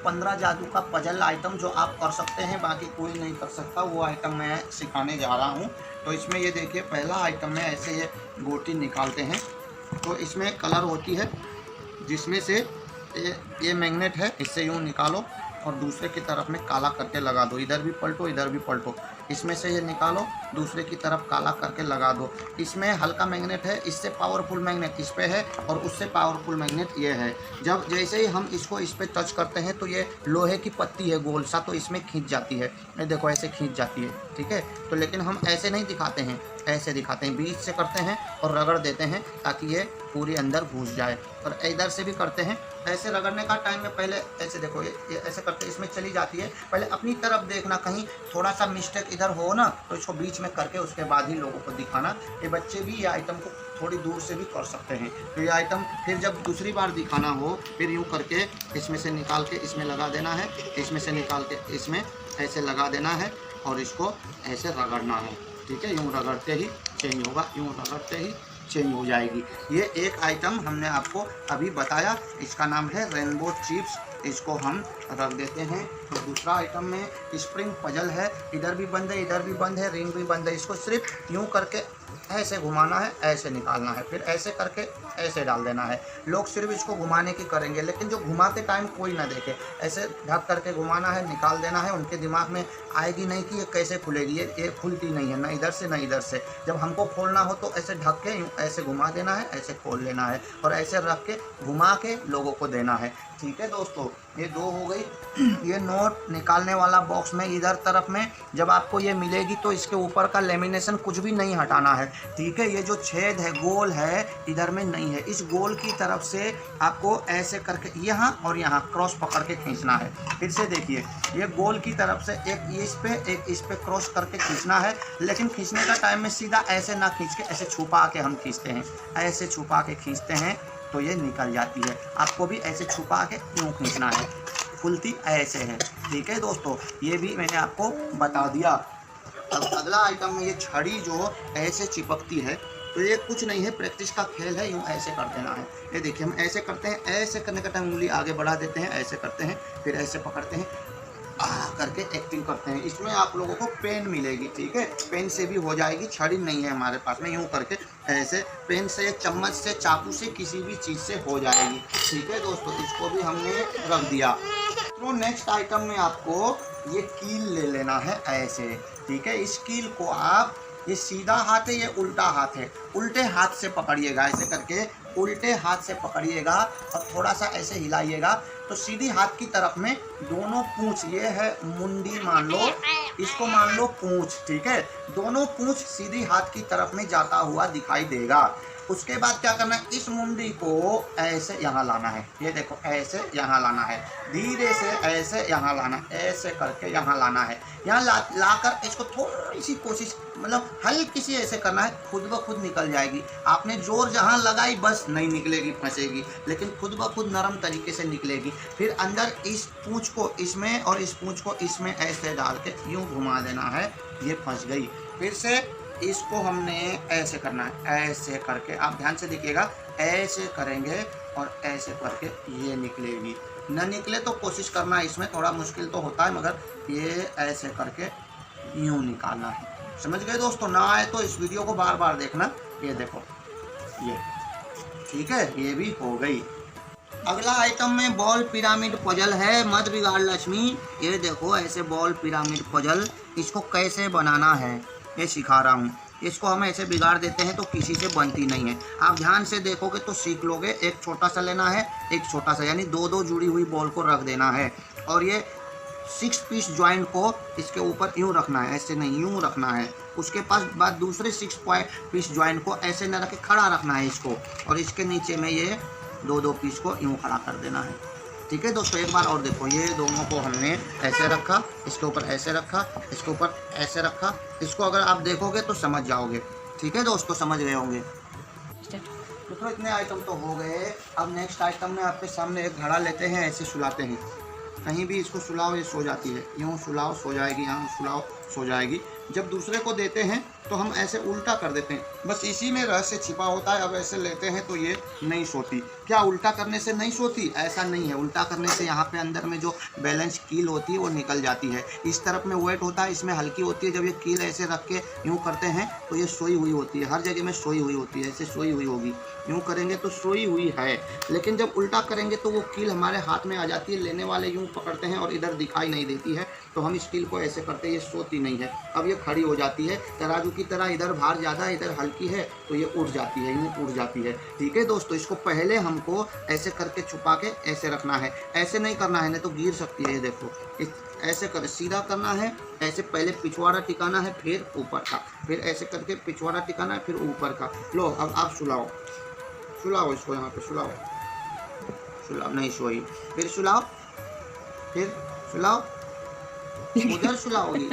15 जादू का puzzle item जो आप कर सकते हैं, बाकी कोई नहीं कर सकता, वो आइटम मैं सिखाने जा रहा हूँ। तो इसमें ये देखिए, पहला आइटम में ऐसे ये गोटी निकालते हैं, तो इसमें कलर होती है, जिसमें से ये मैग्नेट है, इससे यूँ निकालो और दूसरे की तरफ में काला करके लगा दो, इधर भी पलटो इधर भी पलटो, इसमें से ये निकालो दूसरे की तरफ काला करके लगा दो। इसमें हल्का मैग्नेट है, इससे पावरफुल मैग्नेट इस पे है और उससे पावरफुल मैग्नेट ये है। जब जैसे ही हम इसको इस पे टच करते हैं तो ये लोहे की पत्ती है गोल सा, तो इसमें खींच जाती है, ये देखो ऐसे खींच जाती है, ठीक है। तो लेकिन हम ऐसे नहीं दिखाते हैं, ऐसे दिखाते हैं, बीच से करते हैं और रगड़ देते हैं ताकि ये पूरी अंदर घुस जाए। और इधर से भी करते हैं, ऐसे रगड़ने का टाइम में पहले ऐसे देखो, ये ऐसे करते इसमें चली जाती है, पहले अपनी तरफ देखना, कहीं थोड़ा सा मिस्टेक इधर हो ना तो इसको बीच में करके उसके बाद ही लोगों को दिखाना। ये बच्चे भी ये आइटम को थोड़ी दूर से भी कर सकते हैं। तो ये आइटम फिर जब दूसरी बार दिखाना हो, फिर यूँ करके इसमें से निकाल के इसमें लगा देना है, इसमें से निकाल के इसमें ऐसे लगा देना है और इसको ऐसे रगड़ना है, ठीक है। यूँ रगड़ते ही चेंज होगा, यूँ रगड़ते ही चेंज हो जाएगी। ये एक आइटम हमने आपको अभी बताया, इसका नाम है रेनबो चिप्स, इसको हम रख देते हैं। तो दूसरा आइटम में स्प्रिंग पजल है, इधर भी बंद है इधर भी बंद है, रिंग भी बंद है, इसको सिर्फ यूँ करके ऐसे घुमाना है, ऐसे निकालना है, फिर ऐसे करके ऐसे डाल देना है। लोग सिर्फ इसको घुमाने की करेंगे, लेकिन जो घुमाते टाइम कोई ना देखे, ऐसे ढक करके घुमाना है, निकाल देना है। उनके दिमाग में आएगी नहीं कि ये कैसे खुलेगी, ये खुलती नहीं है, ना इधर से ना इधर से। जब हमको खोलना हो तो ऐसे ढक के यूँ ऐसे घुमा देना है, ऐसे खोल लेना है और ऐसे रख के घुमा के लोगों को देना है, ठीक है दोस्तों। ये दो हो गई। ये नोट निकालने वाला बॉक्स में इधर तरफ में जब आपको ये मिलेगी तो इसके ऊपर का लेमिनेशन कुछ भी नहीं हटाना है, ठीक है। ये जो छेद है गोल है इधर में नहीं है, इस गोल की तरफ से आपको ऐसे करके यहाँ और यहाँ क्रॉस पकड़ के खींचना है। फिर से देखिए, ये गोल की तरफ से एक इस पे क्रॉस करके खींचना है, लेकिन खींचने का टाइम में सीधा ऐसे ना खींच के ऐसे छुपा के हम खींचते हैं, ऐसे छुपा के खींचते हैं तो ये निकल जाती है। आपको भी ऐसे छुपा के यूँ खींचना है, खुलती ऐसे है, ठीक है दोस्तों। ये भी मैंने आपको बता दिया। अब अगला आइटम में ये छड़ी जो ऐसे चिपकती है, तो ये कुछ नहीं है, प्रैक्टिस का खेल है, यूँ ऐसे कर देना है। ये देखिए, हम ऐसे करते हैं, ऐसे करने का टाइम उंगली आगे बढ़ा देते हैं, ऐसे करते हैं, फिर ऐसे पकड़ते हैं, करके एक्टिंग करते हैं। इसमें आप लोगों को पेन मिलेगी, ठीक है, पेन से भी हो जाएगी, छड़ी नहीं है हमारे पास में, यूँ करके ऐसे पेन से, चम्मच से, चाकू से, किसी भी चीज़ से हो जाएगी, ठीक है दोस्तों। इसको भी हमने रख दिया। तो नेक्स्ट आइटम में आपको ये कील ले लेना है ऐसे, ठीक है। इस कील को आप, ये सीधा हाथ है ये उल्टा हाथ है, उल्टे हाथ से पकड़िएगा, ऐसे करके उल्टे हाथ से पकड़िएगा और थोड़ा सा ऐसे हिलाइएगा तो सीधी हाथ की तरफ में दोनों पूंछ, ये है मुंडी मान लो, इसको मान लो पूंछ, ठीक है। दोनों पूंछ सीधी हाथ की तरफ में जाता हुआ दिखाई देगा। उसके बाद क्या करना है, इस मुंडी को ऐसे यहाँ लाना है, ये देखो ऐसे यहाँ लाना है, धीरे से ऐसे यहाँ लाना, ऐसे करके यहाँ लाना है। यहाँ लाकर इसको थोड़ी सी कोशिश, मतलब हल्की सी ऐसे करना है, खुद ब खुद निकल जाएगी। आपने जोर जहाँ लगाई बस नहीं निकलेगी, फंसेगी, लेकिन खुद ब खुद नरम तरीके से निकलेगी। फिर अंदर इस पूंछ को इसमें और इस पूंछ को इसमें ऐसे डाल के यूँ घुमा देना है, ये फंस गई। फिर से इसको हमने ऐसे करना है, ऐसे करके आप ध्यान से देखिएगा, ऐसे करेंगे और ऐसे करके ये निकलेगी। न निकले तो कोशिश करना, इसमें थोड़ा मुश्किल तो होता है, मगर ये ऐसे करके यूँ निकालना है। समझ गए दोस्तों? ना आए तो इस वीडियो को बार बार देखना। ये देखो, ये ठीक है, ये भी हो गई। अगला आइटम में बॉल पिरामिड पजल है, मत बिगाड़ लक्ष्मी। ये देखो ऐसे बॉल पिरामिड पजल, इसको कैसे बनाना है ये सिखा रहा हूँ। इसको हम ऐसे बिगाड़ देते हैं तो किसी से बनती नहीं है। आप ध्यान से देखोगे तो सीख लोगे। एक छोटा सा लेना है, एक छोटा सा, यानी दो दो जुड़ी हुई बॉल को रख देना है और ये 6 पीस जॉइंट को इसके ऊपर यूँ रखना है, ऐसे नहीं, यूँ रखना है। उसके बाद दूसरे 6 पीस जॉइंट को ऐसे न रख के खड़ा रखना है इसको, और इसके नीचे में ये दो पीस को यूँ खड़ा कर देना है, ठीक है दोस्तों। एक बार और देखो, ये दोनों को हमने ऐसे रखा, इसके ऊपर ऐसे रखा, इसके ऊपर ऐसे रखा। इसको अगर आप देखोगे तो समझ जाओगे, ठीक है दोस्तों, समझ गए होंगे। दोस्तों इतने आइटम तो हो गए। अब नेक्स्ट आइटम में आपके सामने एक घड़ा लेते हैं, ऐसे सुलाते हैं। कहीं भी इसको सुलाओ ये सो जाती है, यूँ सुलाओ सो जाएगी, यहाँ सुलाओ सो जाएगी। जब दूसरे को देते हैं तो हम ऐसे उल्टा कर देते हैं, बस इसी में रहस्य छिपा होता है। अब ऐसे लेते हैं तो ये नहीं सोती। क्या उल्टा करने से नहीं सोती? ऐसा नहीं है, उल्टा करने से यहाँ पे अंदर में जो बैलेंस कील होती है वो निकल जाती है। इस तरफ में वेट होता है, इसमें हल्की होती है। जब ये कील ऐसे रख के यूँ करते हैं तो ये सोई हुई होती है, हर जगह में सोई हुई होती है, ऐसे सोई हुई होगी। यूँ करेंगे तो सोई हुई है, लेकिन जब उल्टा करेंगे तो वो कील हमारे हाथ में आ जाती है। लेने वाले यूँ पकड़ते हैं और इधर दिखाई नहीं देती है, तो हम इस कील को ऐसे करते हैं, ये सोती नहीं है। अब ये खड़ी हो जाती है तराजू की तरह, इधर भार ज़्यादा है इधर हल्की है तो ये उड़ जाती है, यूँ उड़ जाती है। ठीक है दोस्तों, इसको पहले हमको ऐसे करके छुपा के ऐसे रखना है, ऐसे नहीं करना है नहीं तो गिर सकती है। ये देखो ऐसे कर सीधा करना है, ऐसे पहले पिछवाड़ा टिकाना है, फिर ऊपर का, फिर ऐसे करके पिछवाड़ा टिकाना है, फिर ऊपर का। लो अब आप सुलाओ, सुलाओ इसको, यहाँ पे सुलाओ, सुलाओ नहीं सोई, फिर सुलाओ, फिर सुलाओ, उधर सुलाओगी,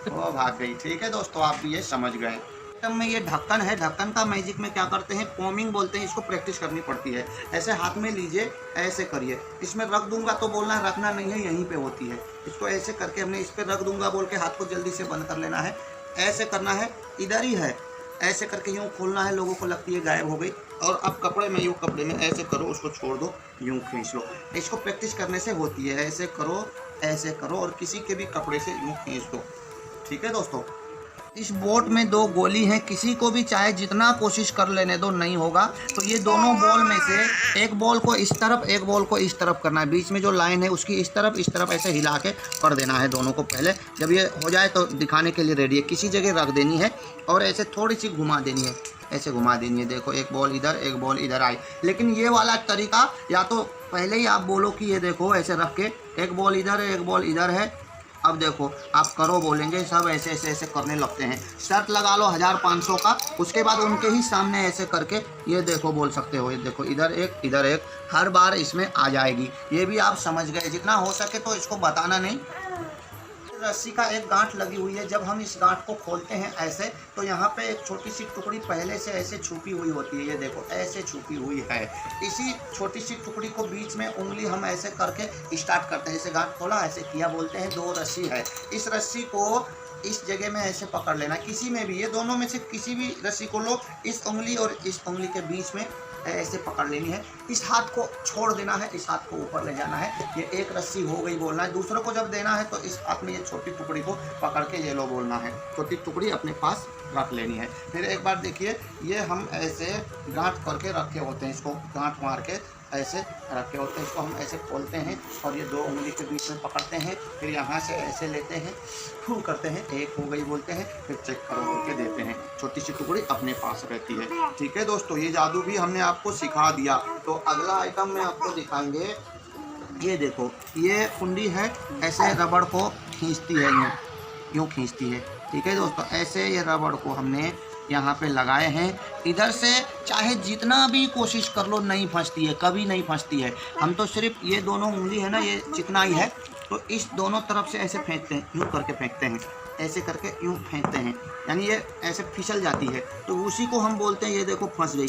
वो भाग गई। ठीक है दोस्तों, आप भी ये समझ गए। में ये ढक्कन है, ढक्कन का मैजिक में क्या करते हैं, पॉमिंग बोलते हैं, इसको प्रैक्टिस करनी पड़ती है। ऐसे हाथ में लीजिए, ऐसे करिए, इसमें रख दूंगा तो बोलना रखना नहीं है, यहीं पे होती है। इसको ऐसे करके हमने इस पर रख दूंगा बोल के हाथ को जल्दी से बंद कर लेना है, ऐसे करना है, इधर ही है, ऐसे करके यूँ खोलना है। लोगों को लगती है गायब हो गई। और अब कपड़े में यूँ, कपड़े में ऐसे करो, उसको छोड़ दो, यूँ खींच लो। इसको प्रैक्टिस करने से होती है, ऐसे करो, ऐसे करो, और किसी के भी कपड़े से यूँ खींच दो। ठीक है दोस्तों, इस बोट में 2 गोली हैं, किसी को भी चाहे जितना कोशिश कर लेने दो नहीं होगा। तो ये दोनों बॉल में से एक बॉल को इस तरफ, एक बॉल को इस तरफ करना है। बीच में जो लाइन है उसकी इस तरफ ऐसे हिला के कर देना है दोनों को। पहले जब ये हो जाए तो दिखाने के लिए रेडी है, किसी जगह रख देनी है और ऐसे थोड़ी सी घुमा देनी है, ऐसे घुमा देनी है। देखो एक बॉल इधर, एक बॉल इधर आई। लेकिन ये वाला तरीका या तो पहले ही आप बोलो कि ये देखो ऐसे रख के, एक बॉल इधर है, एक बॉल इधर है। अब देखो आप करो बोलेंगे, सब ऐसे ऐसे ऐसे करने लगते हैं। शर्त लगा लो 1500 का, उसके बाद उनके ही सामने ऐसे करके ये देखो बोल सकते हो। ये देखो इधर एक, इधर एक, हर बार इसमें आ जाएगी। ये भी आप समझ गए। जितना हो सके तो इसको बताना नहीं। रस्सी का एक गांठ लगी हुई है, जब हम इस गांठ को खोलते हैं ऐसे तो यहाँ पे एक छोटी सी टुकड़ी पहले से ऐसे छुपी हुई होती है। ये देखो ऐसे छुपी हुई है। इसी छोटी सी टुकड़ी को बीच में उंगली हम ऐसे करके स्टार्ट करते हैं। ऐसे गांठ खोला, ऐसे किया, बोलते हैं 2 रस्सी है। इस रस्सी को इस जगह में ऐसे पकड़ लेना, किसी में भी, ये दोनों में से किसी भी रस्सी को लो, इस उंगली और इस उंगली के बीच में ऐसे पकड़ लेनी है। इस हाथ को छोड़ देना है, इस हाथ को ऊपर ले जाना है। ये एक रस्सी हो गई बोलना है। दूसरों को जब देना है तो इस हाथ में ये छोटी टुकड़ी को पकड़ के ये लो बोलना है। छोटी टुकड़ी अपने पास रख लेनी है। फिर एक बार देखिए, ये हम ऐसे गांठ करके रखे होते हैं, इसको गांठ मार के ऐसे रखे होते हैं। इसको हम ऐसे खोलते हैं और ये 2 उंगली के बीच में पकड़ते हैं। फिर यहाँ से ऐसे लेते हैं, फूल करते हैं, एक हो गई बोलते हैं, फिर चेक करो करके देते हैं। छोटी सी टुकड़ी अपने पास रहती है। ठीक है दोस्तों, ये जादू भी हमने आपको सिखा दिया। तो अगला आइटम में आपको दिखाएंगे। ये देखो, ये कुंडी है, ऐसे रबड़ को खींचती है, यूँ खींचती है। ठीक है दोस्तों, ऐसे ये रबड़ को हमने यहाँ पे लगाए हैं। इधर से चाहे जितना भी कोशिश कर लो नहीं फंसती है, कभी नहीं फंसती है। हम तो सिर्फ ये दोनों उंगली है ना, ये चिकनाई है, तो इस दोनों तरफ से ऐसे फेंकते हैं, यूँ करके फेंकते हैं, ऐसे करके यूँ फेंकते हैं, यानी ये ऐसे फिसल जाती है। तो उसी को हम बोलते हैं, ये देखो फंस गई,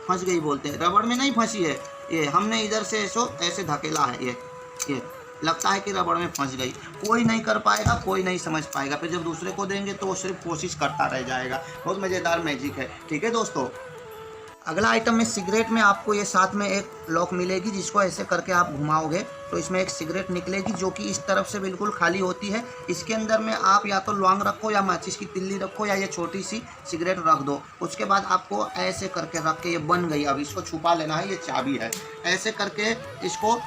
फंस गई बोलते हैं। रबड़ में नहीं फंसी है, ये हमने इधर से ऐसे धकेला है, ये लगता है कि रबड़ में फंस गई। कोई नहीं कर पाएगा, कोई नहीं समझ पाएगा। फिर जब दूसरे को देंगे तो वो सिर्फ कोशिश करता रह जाएगा। बहुत मज़ेदार मैजिक है। ठीक है दोस्तों, अगला आइटम में सिगरेट में आपको ये साथ में एक लॉक मिलेगी, जिसको ऐसे करके आप घुमाओगे तो इसमें एक सिगरेट निकलेगी, जो कि इस तरफ से बिल्कुल खाली होती है। इसके अंदर में आप या तो लौंग रखो, या माचिस की तिल्ली रखो, या ये छोटी सी सिगरेट रख दो। उसके बाद आपको ऐसे करके रख के, ये बन गई, अब इसको छुपा लेना है, ये चाबी है। ऐसे करके इसको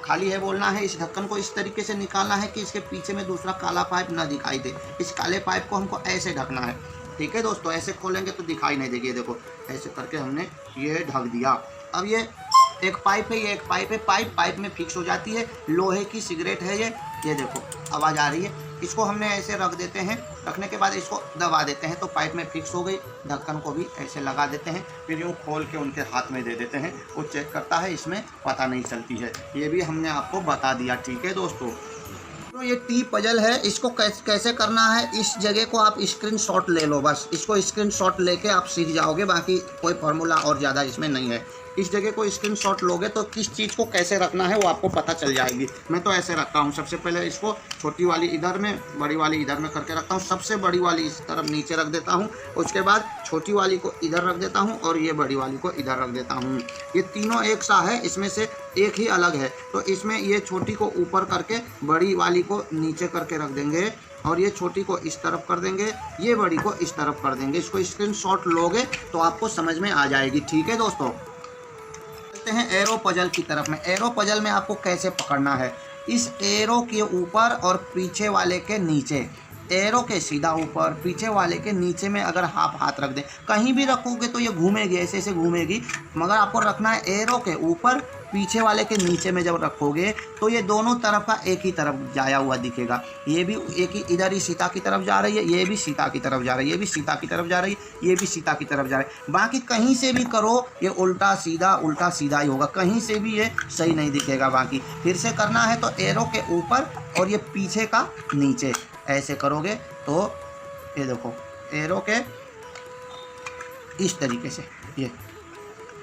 खाली है बोलना है। इस ढक्कन को इस तरीके से निकालना है कि इसके पीछे में दूसरा काला पाइप ना दिखाई दे। इस काले पाइप को हमको ऐसे ढकना है। ठीक है दोस्तों, ऐसे खोलेंगे तो दिखाई नहीं देगी। देखो ऐसे करके हमने ये ढक दिया। अब ये एक पाइप है, ये एक पाइप है, पाइप में फिक्स हो जाती है। लोहे की सिगरेट है ये देखो आवाज़ आ रही है। इसको हमने ऐसे रख देते हैं, रखने के बाद इसको दबा देते हैं तो पाइप में फिक्स हो गई। ढक्कन को भी ऐसे लगा देते हैं, फिर यूँ खोल के उनके हाथ में दे देते हैं। वो चेक करता है, इसमें पता नहीं चलती है। ये भी हमने आपको बता दिया। ठीक है दोस्तों, तो ये टी पजल है, इसको कैसे करना है, इस जगह को आप स्क्रीनशॉट ले लो। बस इसको स्क्रीनशॉट लेके आप सीख जाओगे, बाकी कोई फार्मूला और ज़्यादा इसमें नहीं है। इस जगह को स्क्रीनशॉट लोगे तो किस चीज़ को कैसे रखना है वो आपको पता चल जाएगी। मैं तो ऐसे रखता हूँ, सबसे पहले इसको छोटी वाली इधर में, बड़ी वाली इधर में करके रखता हूँ। सबसे बड़ी वाली इस तरफ नीचे रख देता हूँ, उसके बाद छोटी वाली को इधर रख देता हूँ और ये बड़ी वाली को इधर रख देता हूँ। ये तीनों एक सा है, इसमें से एक ही अलग है, तो इसमें ये छोटी को ऊपर करके बड़ी वाली को नीचे करके रख देंगे और ये छोटी को इस तरफ कर देंगे, ये बड़ी को इस तरफ कर देंगे। इसको स्क्रीनशॉट लोगे तो आपको समझ में आ जाएगी। ठीक है दोस्तों, चलते हैं एरो पजल की तरफ में। एरो पजल में आपको कैसे पकड़ना है, इस एरो के ऊपर और पीछे वाले के नीचे, एरो के सीधा ऊपर पीछे वाले के नीचे में अगर आप हाथ रख दें, कहीं भी रखोगे तो ये घूमेगी, ऐसे ऐसे घूमेगी, मगर आपको रखना है एरो के ऊपर पीछे वाले के नीचे में। जब रखोगे तो ये दोनों तरफ का एक ही तरफ जाया हुआ दिखेगा। ये भी एक ही इधर ही सीता की तरफ जा रही है, ये भी सीता की तरफ जा रही है, ये भी सीता की तरफ जा रही है, ये भी सीता की तरफ जा रही है। बाकी कहीं से भी करो ये उल्टा सीधा ही होगा, कहीं से भी ये सही नहीं दिखेगा। बाकी फिर से करना है तो एरो के ऊपर और ये पीछे का नीचे ऐसे करोगे तो ये देखो एरो के इस तरीके से,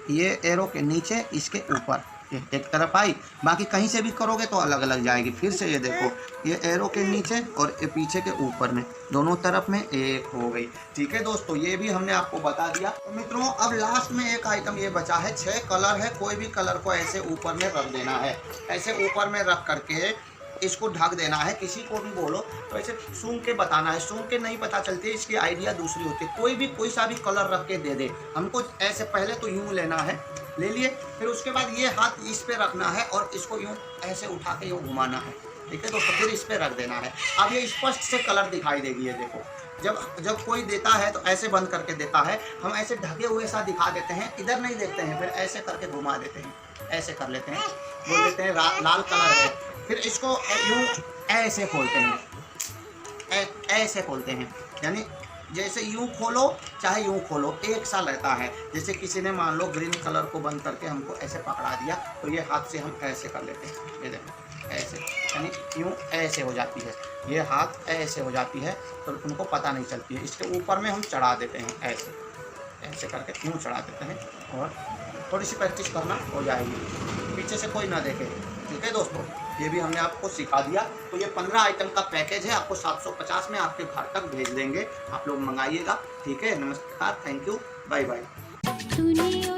ये एरो के नीचे इसके ऊपर ये एक तरफ आई, बाकी कहीं से भी करोगे तो अलग अलग जाएगी। फिर से ये देखो ये एरो के नीचे और ये पीछे के ऊपर में, दोनों तरफ में एक हो गई। ठीक है दोस्तों, ये भी हमने आपको बता दिया। तो मित्रों अब लास्ट में एक आइटम ये बचा है, 6 कलर है, कोई भी कलर को ऐसे ऊपर में रख देना है, ऐसे ऊपर में रख करके इसको ढक देना है। किसी को भी बोलो तो ऐसे सूंघ के बताना है, सूंघ के नहीं पता चलती, इसकी आइडिया दूसरी होती है। कोई सा भी कलर रख के दे दे हमको, ऐसे पहले तो यूं लेना है, ले लिए, फिर उसके बाद ये हाथ इस पे रखना है और इसको यूं ऐसे उठा के यूं घुमाना है। ठीक है दोस्तों, फिर इस पे रख देना है। अब ये स्पष्ट से कलर दिखाई देगी। ये देखो जब कोई देता है तो ऐसे बंद करके देता है, हम ऐसे ढके हुए सा दिखा देते हैं, इधर नहीं देखते हैं, फिर ऐसे करके घुमा देते हैं, ऐसे कर लेते हैं, बोल देते हैं लाल कलर है, फिर इसको यूं ऐसे खोलते हैं, ऐसे खोलते हैं, यानी जैसे यूं खोलो चाहे यूं खोलो एक सा रहता है। जैसे किसी ने मान लो ग्रीन कलर को बंद करके हमको ऐसे पकड़ा दिया तो ये हाथ से हम ऐसे कर लेते हैं, ये देखो ऐसे, यानी यूं ऐसे हो जाती है, ये हाथ ऐसे हो जाती है तो उनको पता नहीं चलती है। इसके ऊपर में हम चढ़ा देते हैं, ऐसे करके यूं चढ़ा देते हैं और थोड़ी सी प्रैक्टिस करना हो जाएगी, पीछे से कोई ना देखे। ठीक है दोस्तों, ये भी हमने आपको सिखा दिया। तो ये 15 आइटम का पैकेज है, आपको 750 में आपके घर तक भेज देंगे, आप लोग मंगाइएगा। ठीक है, नमस्कार, थैंक यू, बाय बाय।